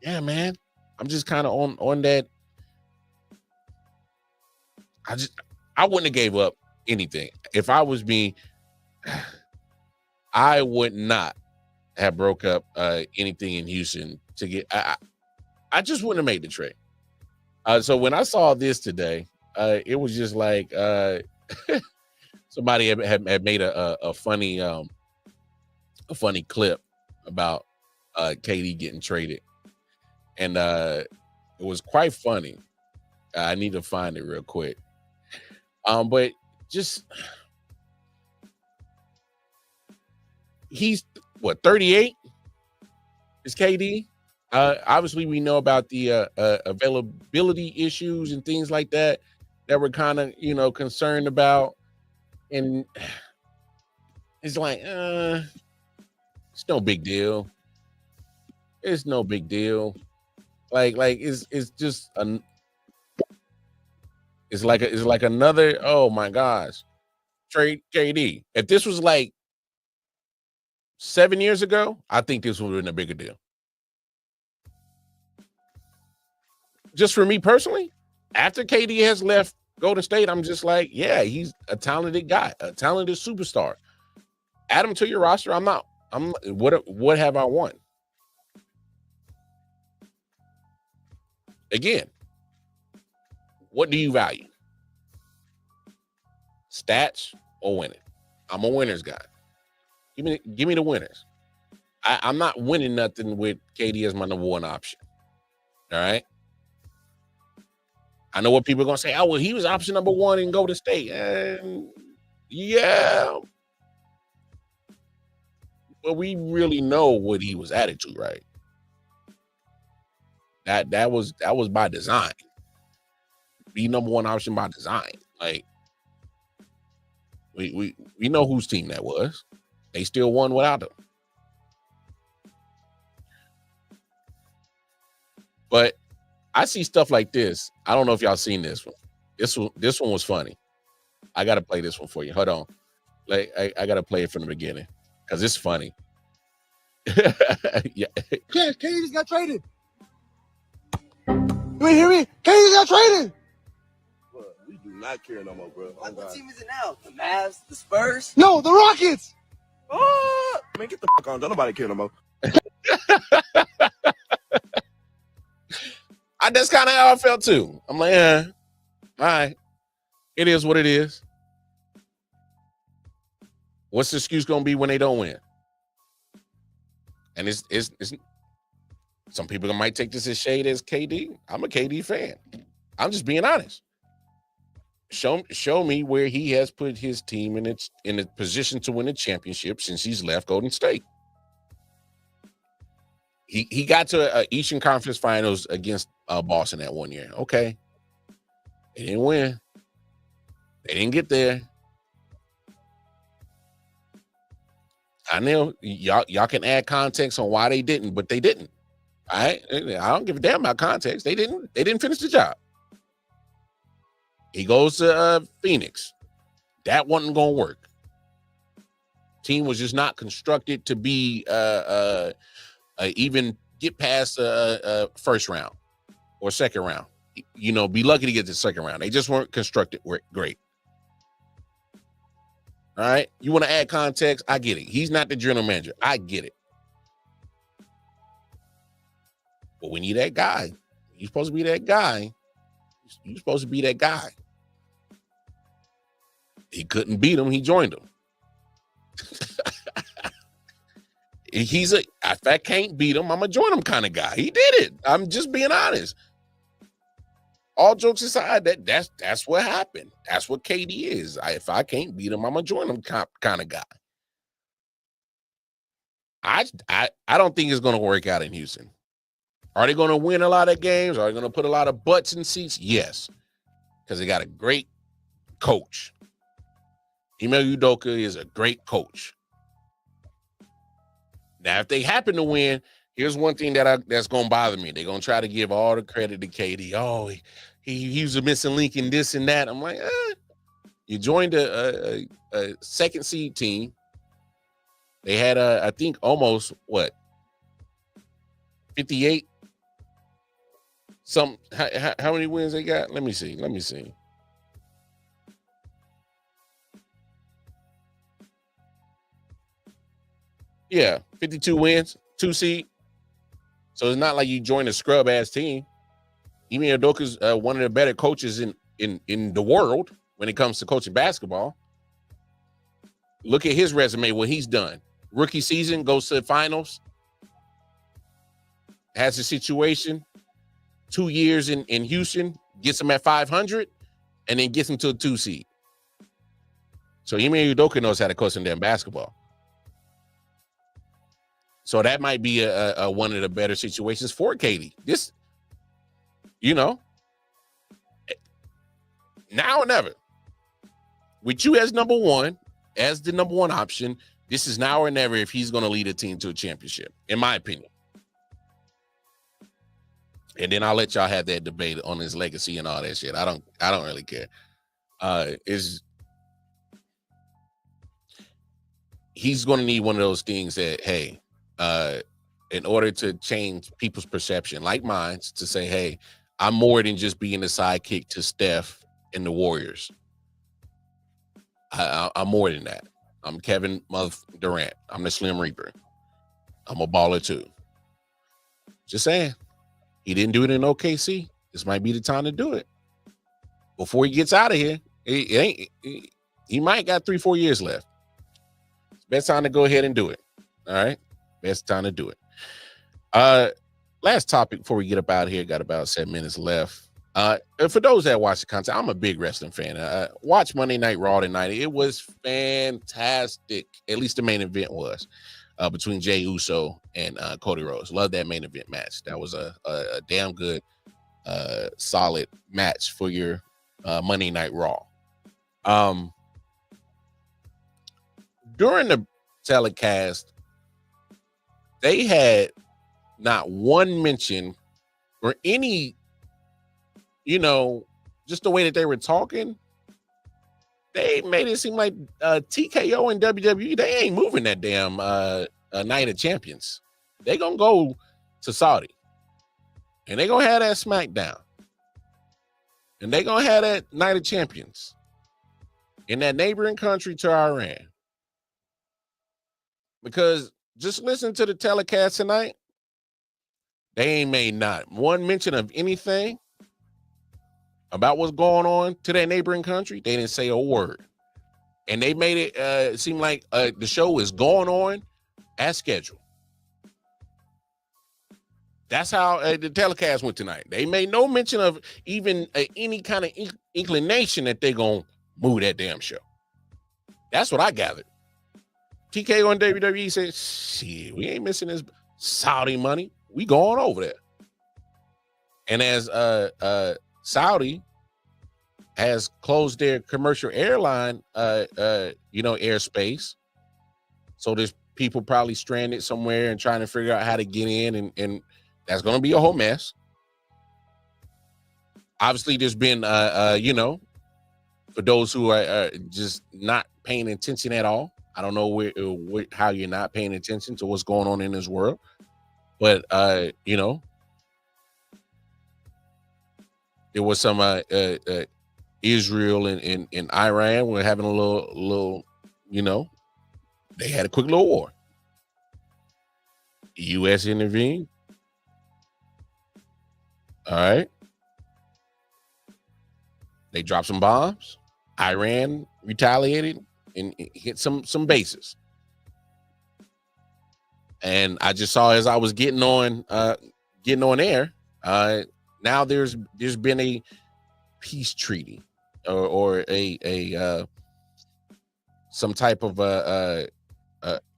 S3: Yeah, man. I'm just kind of on that. I wouldn't have gave up anything if I was me. I would not have broke up anything in Houston to get. I just wouldn't have made the trade. So when I saw this today, it was just like somebody had made a funny clip about KD getting traded, and it was quite funny. I need to find it real quick. But just he's what 38 is KD. Obviously we know about the availability issues and things like that we're kind of concerned about, and it's like it's no big deal. It's no big deal. Like it's just it's like another, oh my gosh, trade KD. If this was like 7 years ago, I think this would have been a bigger deal. Just for me personally, after KD has left Golden State, I'm just like, yeah, he's a talented guy, a talented superstar. Add him to your roster. What have I won? Again, what do you value? Stats or winning? I'm a winners guy. Give me the winners. I'm not winning nothing with KD as my number one option. All right. I know what people are gonna say. Oh, well, he was option number one in Golden State. And yeah. But we really know what he was added to, right? That was by design. Be number one option by design. Like we know whose team that was. They still won without him. But I see stuff like this. I don't know if y'all seen this one. This one was funny. I gotta play this one for you. Hold on. Like I gotta play it from the beginning because it's funny. Yeah.
S6: KD just got traded. You ain't hear me? KD just got traded.
S7: Bro, we do not care no more, bro.
S8: Like, what team is it now? The Mavs? The Spurs?
S6: No, the Rockets.
S7: Oh, man, get the fuck on. Don't nobody care no more.
S3: That's kind of how I felt too. I'm like, all right, it is what it is. What's the excuse gonna be when they don't win? And it's some people might take this as shade as KD. I'm a KD fan. I'm just being honest. Show me where he has put his team in a position to win a championship since he's left Golden State. He got to Eastern Conference Finals against Boston that one year. Okay, they didn't win. They didn't get there. I know y'all can add context on why they didn't, but they didn't. All right, I don't give a damn about context. They didn't finish the job. He goes to Phoenix. That wasn't gonna work. Team was just not constructed to be even get past first round or second round. Be lucky to get to the second round. They just weren't constructed great. All right. You want to add context? I get it. He's not the general manager. I get it. But we need that guy. You're supposed to be that guy. You're supposed to be that guy. He couldn't beat him. He joined him. If I can't beat him, I'm going to join him kind of guy. He did it. I'm just being honest. All jokes aside, that's what happened. That's what KD is. If I can't beat him, I'm going to join him kind of guy. I don't think it's going to work out in Houston. Are they going to win a lot of games? Are they going to put a lot of butts in seats? Yes, because they got a great coach. Ime Udoka is a great coach. Now, if they happen to win, here's one thing that's going to bother me. They're going to try to give all the credit to KD. Oh, he was a missing link in this and that. I'm like, you joined a second seed team. They had, I think, almost, 58? How many wins they got? Let me see. Yeah, 52 wins, 2 seed. So it's not like you joined a scrub ass team. Ime Udoka's one of the better coaches in the world when it comes to coaching basketball. Look at his resume, what he's done. Rookie season, goes to the finals, has a situation, 2 years in Houston, gets him at 500, and then gets him to a 2 seed. So Ime Udoka knows how to coach some damn basketball. So that might be a one of the better situations for KD. This, now or never. With you as the number one option, this is now or never if he's going to lead a team to a championship, in my opinion. And then I'll let y'all have that debate on his legacy and all that shit. I don't really care. He's going to need one of those things that, hey, in order to change people's perception, like mine, to say, hey, I'm more than just being a sidekick to Steph and the Warriors. I'm more than that. I'm Kevin Durant. I'm the Slim Reaper. I'm a baller too. Just saying. He didn't do it in OKC. This might be the time to do it. Before he gets out of here, he might got 3-4 years left. It's best time to go ahead and do it. All right? Best time to do it. Last topic before we get up out of here. Got about 7 minutes left. For those that watch the content, I'm a big wrestling fan. Watch Monday Night Raw tonight. It was fantastic. At least the main event was between Jey Uso and Cody Rhodes. Love that main event match. That was a damn good, solid match for your Monday Night Raw. During the telecast, they had not one mention or any, just the way that they were talking, they made it seem like TKO and WWE, they ain't moving that damn Night of Champions. They gonna go to Saudi. And they gonna have that SmackDown. And they gonna have that Night of Champions in that neighboring country to Iran. Because just listen to the telecast tonight. They ain't made not one mention of anything about what's going on to that neighboring country. They didn't say a word. And they made it seem like the show is going on as scheduled. That's how the telecast went tonight. They made no mention of even any kind of inclination that they're going to move that damn show. That's what I gathered. TKO and WWE said, shit, we ain't missing this Saudi money. We going over there. And as Saudi has closed their commercial airline, airspace. So there's people probably stranded somewhere and trying to figure out how to get in, and that's going to be a whole mess. Obviously, there's been, for those who are just not paying attention at all. I don't know how you're not paying attention to what's going on in this world, but there was some Israel and Iran were having a little they had a quick little war. The U.S. intervened. All right. They dropped some bombs. Iran retaliated and hit some bases. And I just saw as I was getting on air, now there's been a peace treaty or a some type of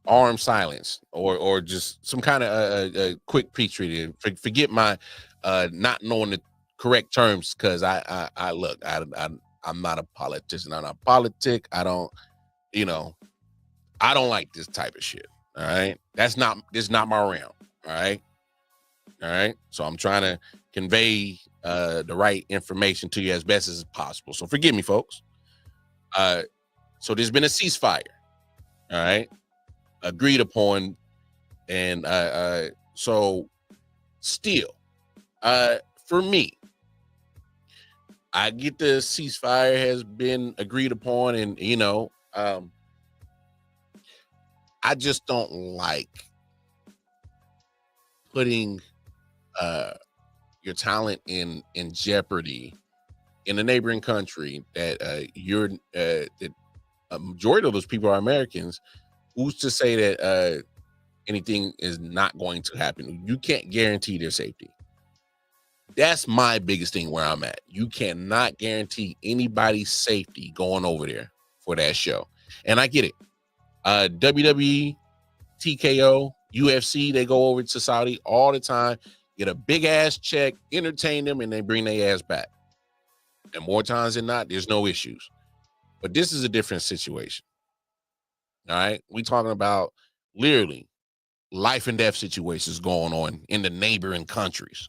S3: armed silence or just some kind of a quick peace treaty. Forget my not knowing the correct terms, because I'm not a politician. I'm not a politic. I don't like this type of shit. All right. This is not my realm. All right. So I'm trying to convey the right information to you as best as possible. So forgive me, folks. So there's been a ceasefire. All right. Agreed upon. And so still, for me, I get the ceasefire has been agreed upon, and I just don't like putting your talent in jeopardy in a neighboring country that that a majority of those people are Americans. Who's to say that anything is not going to happen? You can't guarantee their safety. That's my biggest thing where I'm at. You cannot guarantee anybody's safety going over there for that show. And I get it. WWE, TKO, UFC, they go over to Saudi all the time, get a big ass check, entertain them, and they bring their ass back. And more times than not, there's no issues. But this is a different situation. All right. We talking about literally life and death situations going on in the neighboring countries.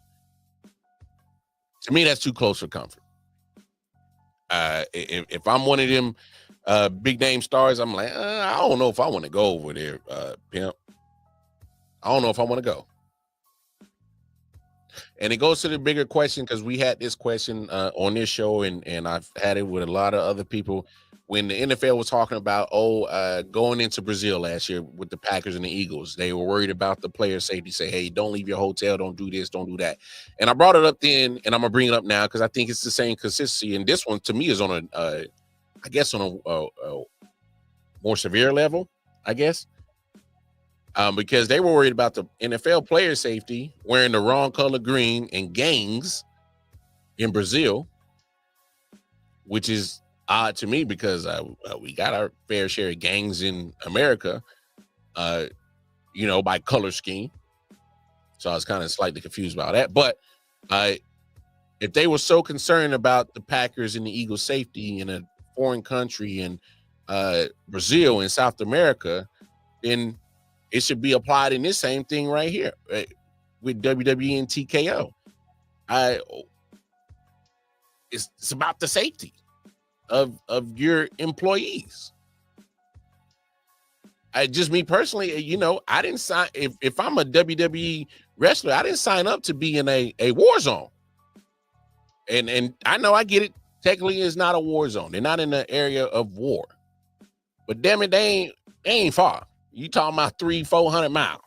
S3: To me, that's too close for comfort. If I'm one of them big name stars, I'm like, I don't know if I want to go over there, pimp. I don't know if I want to go. And it goes to the bigger question, because we had this question on this show, and I've had it with a lot of other people. When the NFL was talking about, going into Brazil last year with the Packers and the Eagles, they were worried about the player safety. Say, hey, don't leave your hotel, don't do this, don't do that. And I brought it up then, and I'm gonna bring it up now because I think it's the same consistency. And this one to me is on a more severe level, I guess, because they were worried about the NFL player safety wearing the wrong color green and gangs in Brazil, which is odd to me because we got our fair share of gangs in America, by color scheme. So I was kind of slightly confused about that. But if they were so concerned about the Packers and the Eagles' safety in a foreign country in Brazil in South America, then it should be applied in this same thing right here, right? With WWE and TKO. It's about the safety of your employees. Just me personally, I didn't sign. If I'm a WWE wrestler, I didn't sign up to be in a war zone. And I know, I get it. Technically, it's not a war zone. They're not in the area of war. But damn it, they ain't far. You talking about 300-400 miles?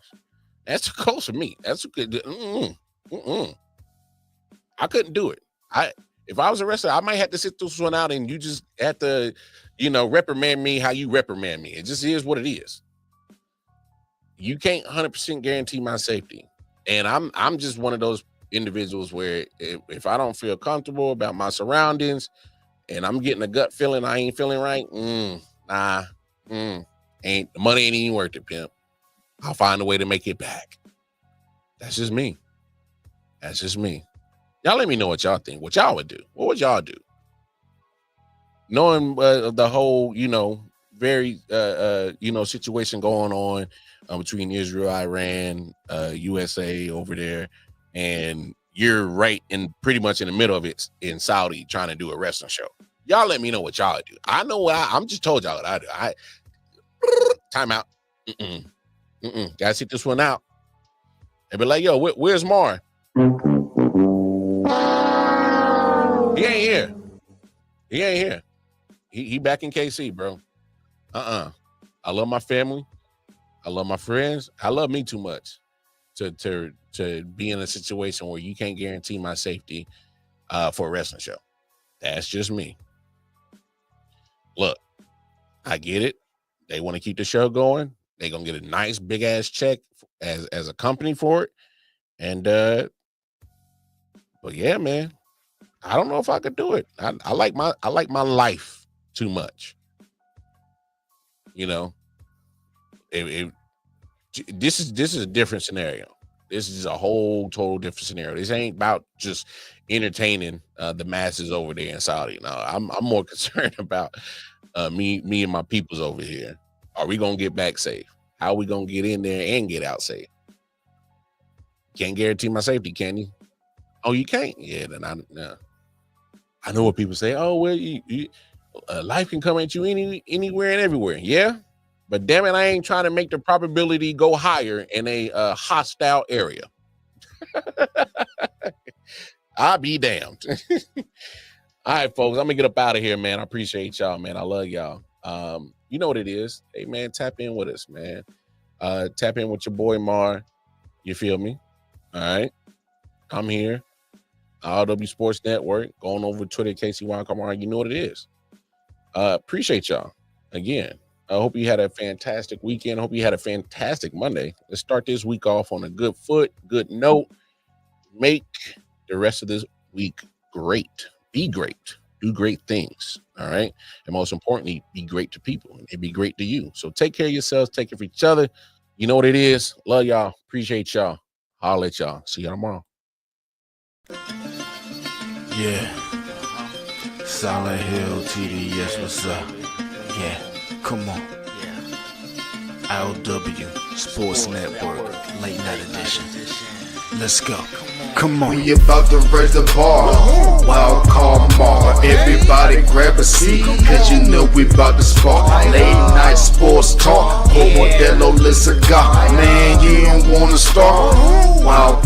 S3: That's close for me. That's good. I couldn't do it. If I was a wrestler, I might have to sit this one out, and you just have to, reprimand me how you reprimand me. It just is what it is. You can't 100% guarantee my safety. And I'm just one of those individuals where if I don't feel comfortable about my surroundings and I'm getting a gut feeling I ain't feeling right, the money ain't even worth it, pimp. I'll find a way to make it back. That's just me. Y'all let me know what y'all think. What y'all would do. What would y'all do? Knowing the whole, very, situation going on between Israel, Iran, USA over there, and you're right pretty much in the middle of it in Saudi trying to do a wrestling show. Y'all let me know what y'all do. I know I'm just told y'all what I do. Time out. Gotta sit this one out. And be like, yo, where's Mar? He ain't here. He back in KC, bro. I love my family. I love my friends. I love me too much to be in a situation where you can't guarantee my safety for a wrestling show. That's just me. Look, I get it. They want to keep the show going. They're gonna get a nice big ass check as a company for it. And but yeah, man, I don't know if I could do it. I like my life too much. You know, this is a different scenario. This is a whole total different scenario. This ain't about just entertaining the masses over there in Saudi. No, I'm more concerned about me and my peoples over here. Are we gonna get back safe? How are we gonna get in there and get out safe? Can't guarantee my safety, can you? Oh, you can't? Yeah, then I know what people say. Oh, well, life can come at you anywhere and everywhere. Yeah, but damn it, I ain't trying to make the probability go higher in a hostile area. I'll be damned. All right, folks, I'm gonna get up out of here, man. I appreciate y'all, man. I love y'all. You know what it is. Hey, man, tap in with us, man. Tap in with your boy Mar. You feel me? All right. I'm here. I.O.W Sports Network. Going over to Twitter, KCY Kamara. You know what it is. Appreciate y'all. Again, I hope you had a fantastic weekend. I hope you had a fantastic Monday. Let's start this week off on a good foot, good note. Make the rest of this week great. Be great. Do great things. All right. And most importantly, be great to people and be great to you. So take care of yourselves. Take care of each other. You know what it is. Love y'all. Appreciate y'all. Holla at y'all. See y'all tomorrow.
S1: Yeah. Silent Hill TD, yes, what's up? Yeah, come on. I.O.W Sports Network, late night edition. Let's go. Come on.
S2: We about to raise the bar. Wild card Mar. Everybody grab a seat, cause you know we about to spark. Late night sports talk. Como Modelo Cigar. Man, you don't wanna start. Wild